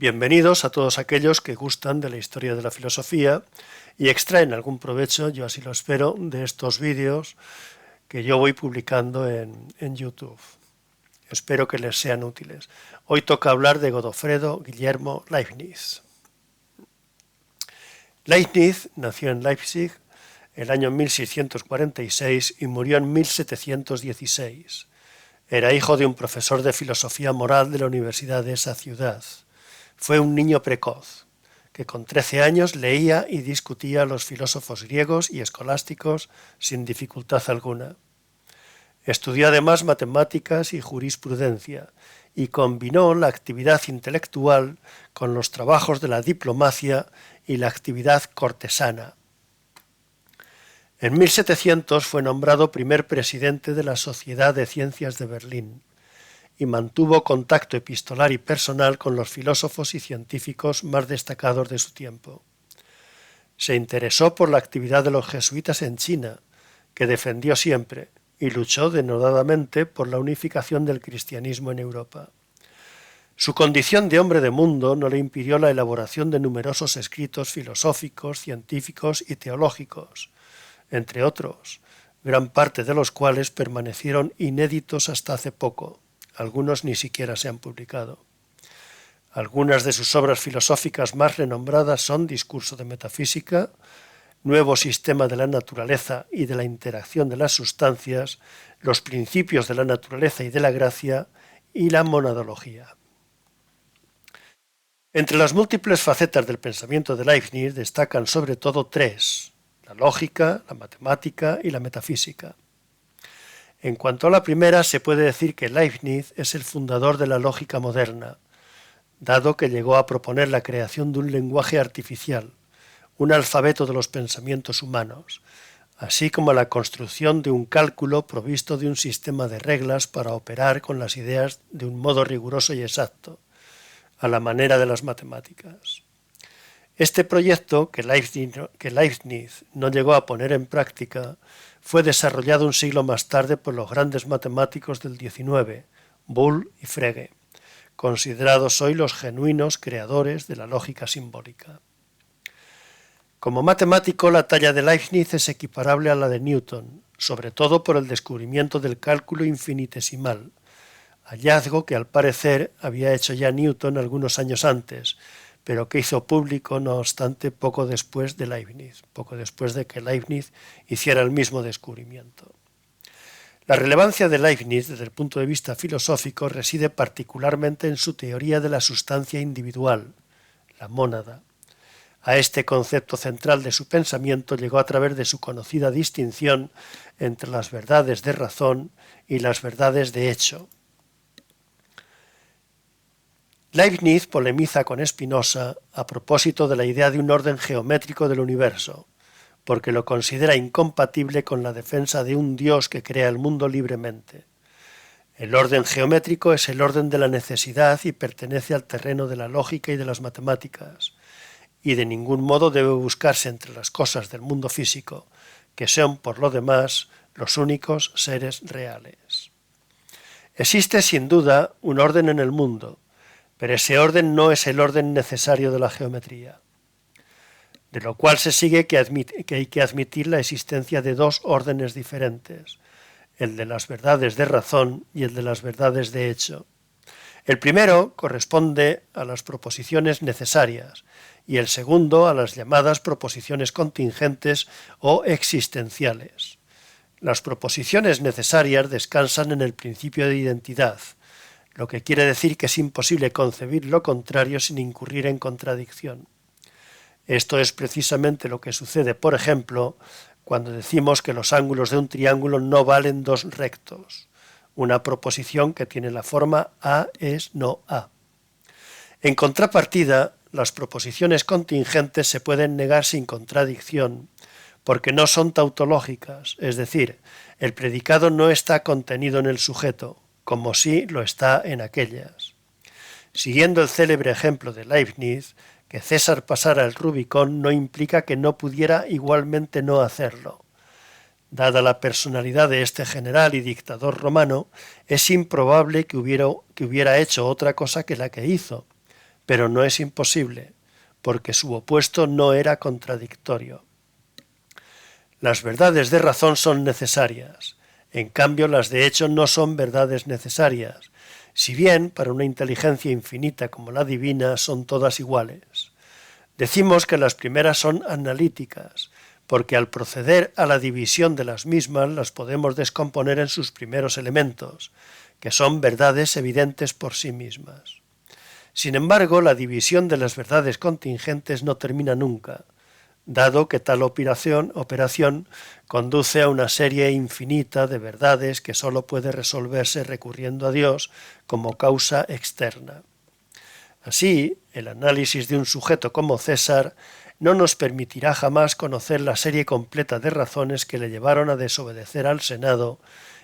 Bienvenidos a todos aquellos que gustan de la historia de la filosofía y extraen algún provecho, yo así lo espero, de estos vídeos que yo voy publicando en YouTube. Espero que les sean útiles. Hoy toca hablar de Godofredo Guillermo Leibniz. Leibniz nació en Leipzig el año 1646 y murió en 1716. Era hijo de un profesor de filosofía moral de la universidad de esa ciudad. Fue un niño precoz, que con 13 años leía y discutía a los filósofos griegos y escolásticos sin dificultad alguna. Estudió además matemáticas y jurisprudencia y combinó la actividad intelectual con los trabajos de la diplomacia y la actividad cortesana. En 1700 fue nombrado primer presidente de la Sociedad de Ciencias de Berlín y mantuvo contacto epistolar y personal con los filósofos y científicos más destacados de su tiempo. Se interesó por la actividad de los jesuitas en China, que defendió siempre, y luchó denodadamente por la unificación del cristianismo en Europa. Su condición de hombre de mundo no le impidió la elaboración de numerosos escritos filosóficos, científicos y teológicos, entre otros, gran parte de los cuales permanecieron inéditos hasta hace poco. Algunos ni siquiera se han publicado. Algunas de sus obras filosóficas más renombradas son Discurso de Metafísica, Nuevo Sistema de la Naturaleza y de la Interacción de las Sustancias, Los Principios de la Naturaleza y de la Gracia y la Monadología. Entre las múltiples facetas del pensamiento de Leibniz destacan sobre todo tres: la lógica, la matemática y la metafísica. En cuanto a la primera, se puede decir que Leibniz es el fundador de la lógica moderna, dado que llegó a proponer la creación de un lenguaje artificial, un alfabeto de los pensamientos humanos, así como la construcción de un cálculo provisto de un sistema de reglas para operar con las ideas de un modo riguroso y exacto, a la manera de las matemáticas. Este proyecto, que Leibniz no llegó a poner en práctica, fue desarrollado un siglo más tarde por los grandes matemáticos del XIX, Boole y Frege, considerados hoy los genuinos creadores de la lógica simbólica. Como matemático, la talla de Leibniz es equiparable a la de Newton, sobre todo por el descubrimiento del cálculo infinitesimal, hallazgo que al parecer había hecho ya Newton algunos años antes, pero que hizo público, no obstante, poco después de que Leibniz hiciera el mismo descubrimiento. La relevancia de Leibniz desde el punto de vista filosófico reside particularmente en su teoría de la sustancia individual, la mónada. A este concepto central de su pensamiento llegó a través de su conocida distinción entre las verdades de razón y las verdades de hecho. Leibniz polemiza con Spinoza a propósito de la idea de un orden geométrico del universo, porque lo considera incompatible con la defensa de un Dios que crea el mundo libremente. El orden geométrico es el orden de la necesidad y pertenece al terreno de la lógica y de las matemáticas, y de ningún modo debe buscarse entre las cosas del mundo físico, que son, por lo demás, los únicos seres reales. Existe, sin duda, un orden en el mundo, pero ese orden no es el orden necesario de la geometría, de lo cual se sigue que hay que admitir la existencia de dos órdenes diferentes, el de las verdades de razón y el de las verdades de hecho. El primero corresponde a las proposiciones necesarias y el segundo a las llamadas proposiciones contingentes o existenciales. Las proposiciones necesarias descansan en el principio de identidad, lo que quiere decir que es imposible concebir lo contrario sin incurrir en contradicción. Esto es precisamente lo que sucede, por ejemplo, cuando decimos que los ángulos de un triángulo no valen dos rectos, una proposición que tiene la forma A es no A. En contrapartida, las proposiciones contingentes se pueden negar sin contradicción, porque no son tautológicas, es decir, el predicado no está contenido en el sujeto, como sí lo está en aquellas. Siguiendo el célebre ejemplo de Leibniz, que César pasara el Rubicón no implica que no pudiera igualmente no hacerlo. Dada la personalidad de este general y dictador romano, es improbable que hubiera hecho otra cosa que la que hizo, pero no es imposible, porque su opuesto no era contradictorio. Las verdades de razón son necesarias, en cambio las de hecho no son verdades necesarias, si bien para una inteligencia infinita como la divina son todas iguales. Decimos que las primeras son analíticas, porque al proceder a la división de las mismas las podemos descomponer en sus primeros elementos, que son verdades evidentes por sí mismas. Sin embargo, la división de las verdades contingentes no termina nunca, dado que tal operación conduce a una serie infinita de verdades que sólo puede resolverse recurriendo a Dios como causa externa. Así, el análisis de un sujeto como César no nos permitirá jamás conocer la serie completa de razones que le llevaron a desobedecer al Senado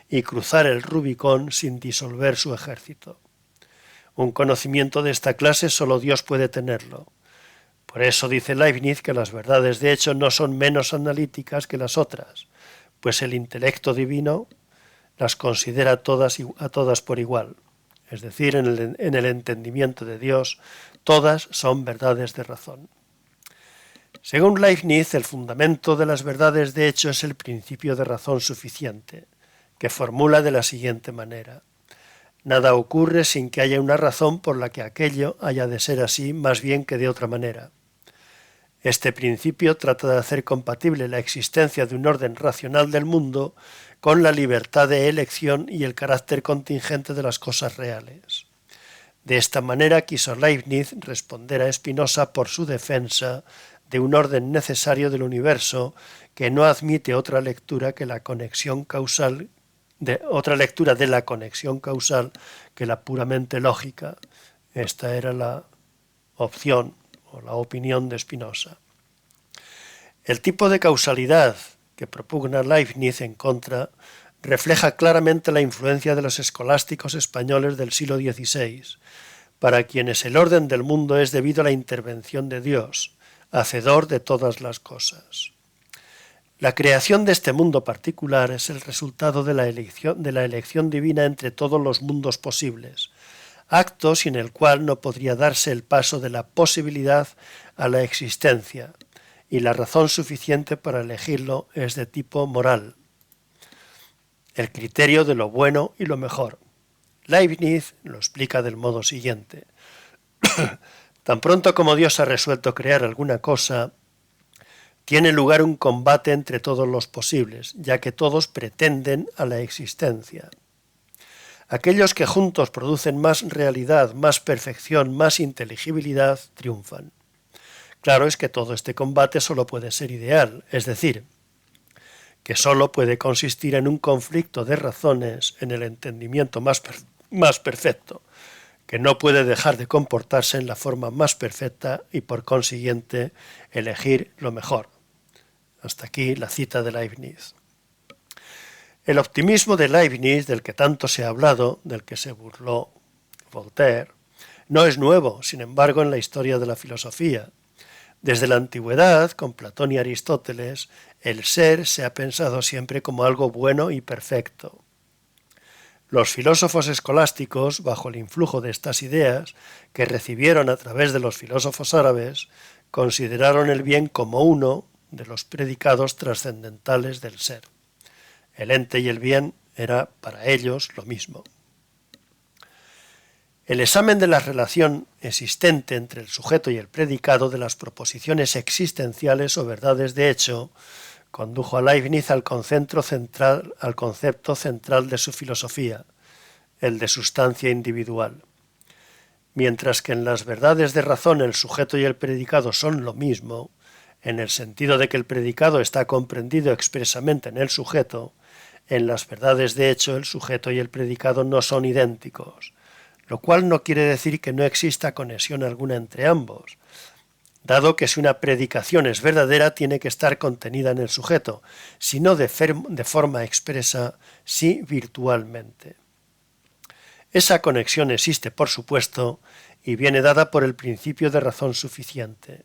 y cruzar el Rubicón sin disolver su ejército. Un conocimiento de esta clase solo Dios puede tenerlo. Por eso dice Leibniz que las verdades de hecho no son menos analíticas que las otras, pues el intelecto divino las considera a todas por igual. Es decir, en el entendimiento de Dios, todas son verdades de razón. Según Leibniz, el fundamento de las verdades de hecho es el principio de razón suficiente, que formula de la siguiente manera: nada ocurre sin que haya una razón por la que aquello haya de ser así más bien que de otra manera. Este principio trata de hacer compatible la existencia de un orden racional del mundo con la libertad de elección y el carácter contingente de las cosas reales. De esta manera quiso Leibniz responder a Spinoza por su defensa de un orden necesario del universo que no admite otra lectura de la conexión causal que la puramente lógica. Esta era la opción o la opinión de Spinoza. El tipo de causalidad que propugna Leibniz en contra refleja claramente la influencia de los escolásticos españoles del siglo XVI, para quienes el orden del mundo es debido a la intervención de Dios, hacedor de todas las cosas. La creación de este mundo particular es el resultado de la elección divina entre todos los mundos posibles, acto sin el cual no podría darse el paso de la posibilidad a la existencia, y la razón suficiente para elegirlo es de tipo moral, el criterio de lo bueno y lo mejor. Leibniz lo explica del modo siguiente: tan pronto como Dios ha resuelto crear alguna cosa, tiene lugar un combate entre todos los posibles, ya que todos pretenden a la existencia. Aquellos que juntos producen más realidad, más perfección, más inteligibilidad, triunfan. Claro es que todo este combate solo puede ser ideal, es decir, que solo puede consistir en un conflicto de razones en el entendimiento más perfecto, que no puede dejar de comportarse en la forma más perfecta y por consiguiente elegir lo mejor. Hasta aquí la cita de Leibniz. El optimismo de Leibniz, del que tanto se ha hablado, del que se burló Voltaire, no es nuevo, sin embargo, en la historia de la filosofía. Desde la antigüedad, con Platón y Aristóteles, el ser se ha pensado siempre como algo bueno y perfecto. Los filósofos escolásticos, bajo el influjo de estas ideas, que recibieron a través de los filósofos árabes, consideraron el bien como uno de los predicados trascendentales del ser. El ente y el bien era para ellos lo mismo. El examen de la relación existente entre el sujeto y el predicado de las proposiciones existenciales o verdades de hecho condujo a Leibniz al concepto central de su filosofía, el de sustancia individual. Mientras que en las verdades de razón el sujeto y el predicado son lo mismo, en el sentido de que el predicado está comprendido expresamente en el sujeto, en las verdades de hecho el sujeto y el predicado no son idénticos, lo cual no quiere decir que no exista conexión alguna entre ambos, dado que si una predicación es verdadera tiene que estar contenida en el sujeto, si no de forma expresa, sí virtualmente. Esa conexión existe, por supuesto, y viene dada por el principio de razón suficiente.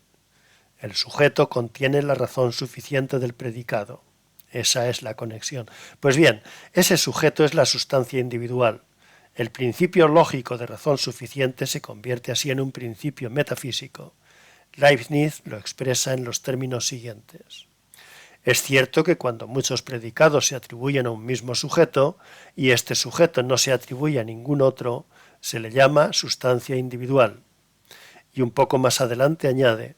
El sujeto contiene la razón suficiente del predicado. Esa es la conexión. Pues bien, ese sujeto es la sustancia individual, El principio lógico de razón suficiente se convierte así en un principio metafísico. Leibniz lo expresa en los términos siguientes. Es cierto que cuando muchos predicados se atribuyen a un mismo sujeto y este sujeto no se atribuye a ningún otro, se le llama sustancia individual. Y un poco más adelante añade,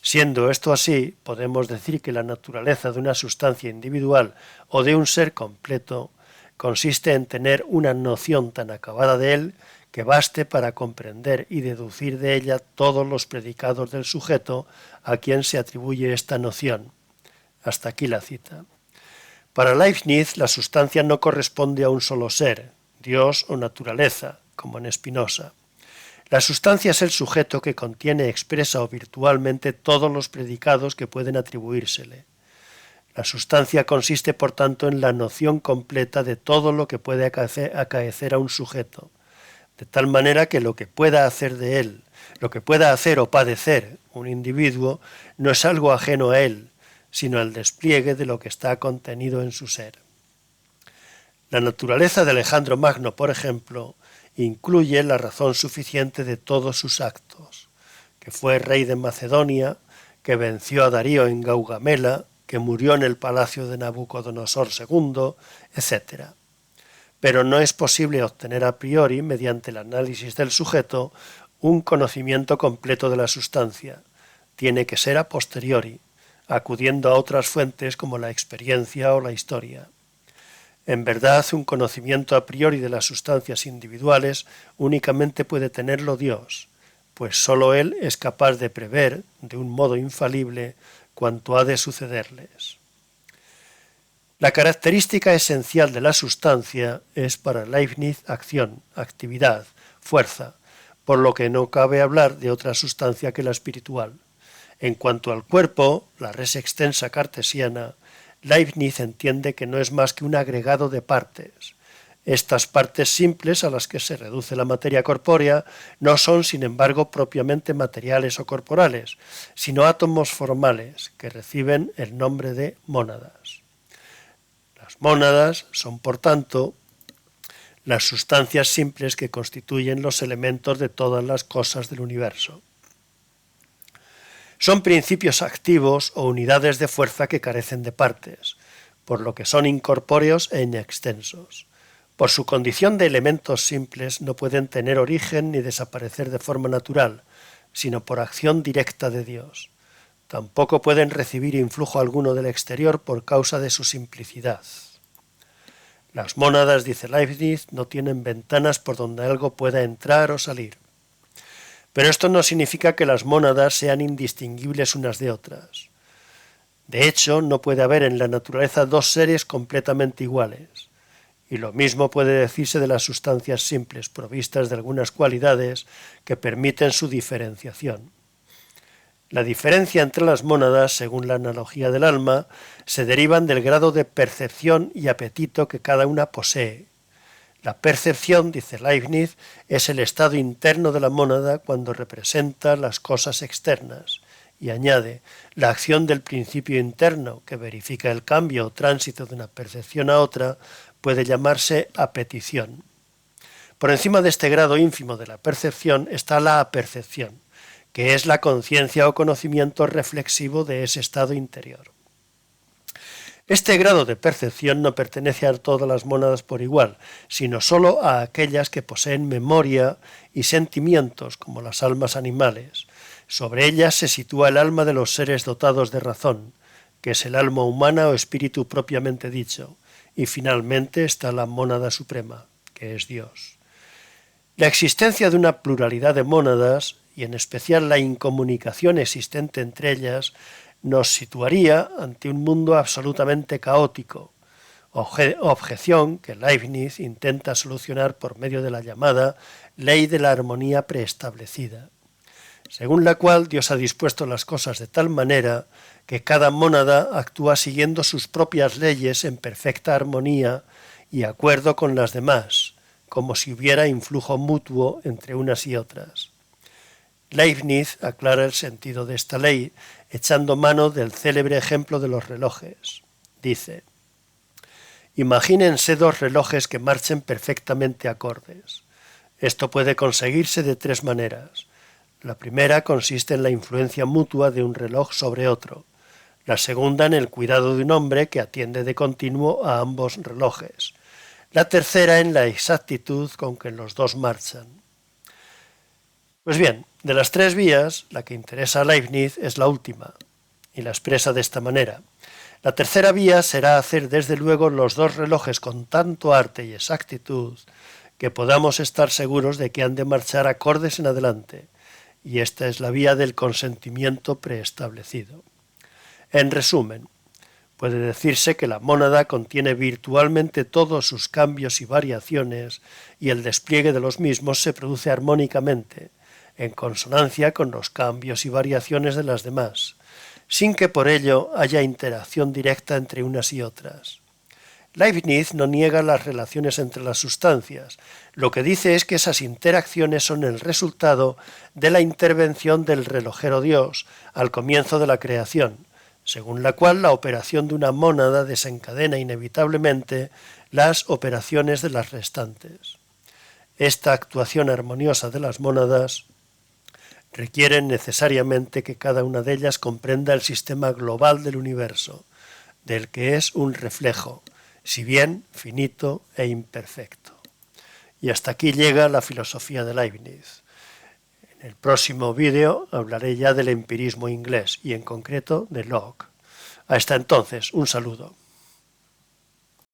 siendo esto así, podemos decir que la naturaleza de una sustancia individual o de un ser completo consiste en tener una noción tan acabada de él que baste para comprender y deducir de ella todos los predicados del sujeto a quien se atribuye esta noción. Hasta aquí la cita. Para Leibniz, la sustancia no corresponde a un solo ser, Dios o naturaleza, como en Spinoza. La sustancia es el sujeto que contiene expresa o virtualmente todos los predicados que pueden atribuírsele. La sustancia consiste, por tanto, en la noción completa de todo lo que puede acaecer a un sujeto, de tal manera que lo que pueda hacer de él, lo que pueda hacer o padecer un individuo, no es algo ajeno a él, sino el despliegue de lo que está contenido en su ser. La naturaleza de Alejandro Magno, por ejemplo, incluye la razón suficiente de todos sus actos, que fue rey de Macedonia, que venció a Darío en Gaugamela, que murió en el palacio de Nabucodonosor II, etc. Pero no es posible obtener a priori, mediante el análisis del sujeto, un conocimiento completo de la sustancia. Tiene que ser a posteriori, acudiendo a otras fuentes como la experiencia o la historia. En verdad, un conocimiento a priori de las sustancias individuales únicamente puede tenerlo Dios, pues sólo Él es capaz de prever, de un modo infalible, cuanto ha de sucederles. La característica esencial de la sustancia es para Leibniz acción, actividad, fuerza, por lo que no cabe hablar de otra sustancia que la espiritual. En cuanto al cuerpo, la res extensa cartesiana, Leibniz entiende que no es más que un agregado de partes. Estas partes simples a las que se reduce la materia corpórea no son, sin embargo, propiamente materiales o corporales, sino átomos formales que reciben el nombre de mónadas. Las mónadas son, por tanto, las sustancias simples que constituyen los elementos de todas las cosas del universo. Son principios activos o unidades de fuerza que carecen de partes, por lo que son incorpóreos e inextensos. Por su condición de elementos simples no pueden tener origen ni desaparecer de forma natural, sino por acción directa de Dios. Tampoco pueden recibir influjo alguno del exterior por causa de su simplicidad. Las mónadas, dice Leibniz, no tienen ventanas por donde algo pueda entrar o salir. Pero esto no significa que las mónadas sean indistinguibles unas de otras. De hecho, no puede haber en la naturaleza dos seres completamente iguales. Y lo mismo puede decirse de las sustancias simples, provistas de algunas cualidades que permiten su diferenciación. La diferencia entre las mónadas, según la analogía del alma, se derivan del grado de percepción y apetito que cada una posee. La percepción, dice Leibniz, es el estado interno de la mónada cuando representa las cosas externas. Y añade, la acción del principio interno, que verifica el cambio o tránsito de una percepción a otra, puede llamarse apetición. Por encima de este grado ínfimo de la percepción está la apercepción, que es la conciencia o conocimiento reflexivo de ese estado interior. Este grado de percepción no pertenece a todas las mónadas por igual, sino solo a aquellas que poseen memoria y sentimientos, como las almas animales. Sobre ellas se sitúa el alma de los seres dotados de razón, que es el alma humana o espíritu propiamente dicho, y finalmente está la mónada suprema, que es Dios. La existencia de una pluralidad de mónadas, y en especial la incomunicación existente entre ellas, nos situaría ante un mundo absolutamente caótico, objeción que Leibniz intenta solucionar por medio de la llamada ley de la armonía preestablecida, según la cual Dios ha dispuesto las cosas de tal manera que cada mónada actúa siguiendo sus propias leyes en perfecta armonía y acuerdo con las demás, como si hubiera influjo mutuo entre unas y otras. Leibniz aclara el sentido de esta ley echando mano del célebre ejemplo de los relojes. Dice, imagínense dos relojes que marchen perfectamente acordes. Esto puede conseguirse de tres maneras. La primera consiste en la influencia mutua de un reloj sobre otro. La segunda en el cuidado de un hombre que atiende de continuo a ambos relojes. La tercera en la exactitud con que los dos marchan. Pues bien, de las tres vías, la que interesa a Leibniz es la última, y la expresa de esta manera. La tercera vía será hacer desde luego los dos relojes con tanto arte y exactitud que podamos estar seguros de que han de marchar acordes en adelante, y esta es la vía del consentimiento preestablecido. En resumen, puede decirse que la mónada contiene virtualmente todos sus cambios y variaciones y el despliegue de los mismos se produce armónicamente, en consonancia con los cambios y variaciones de las demás, sin que por ello haya interacción directa entre unas y otras. Leibniz no niega las relaciones entre las sustancias, lo que dice es que esas interacciones son el resultado de la intervención del relojero Dios al comienzo de la creación, según la cual la operación de una mónada desencadena inevitablemente las operaciones de las restantes. Esta actuación armoniosa de las mónadas requiere necesariamente que cada una de ellas comprenda el sistema global del universo, del que es un reflejo, si bien finito e imperfecto. Y hasta aquí llega la filosofía de Leibniz. En el próximo vídeo hablaré ya del empirismo inglés y en concreto de Locke. Hasta entonces, un saludo.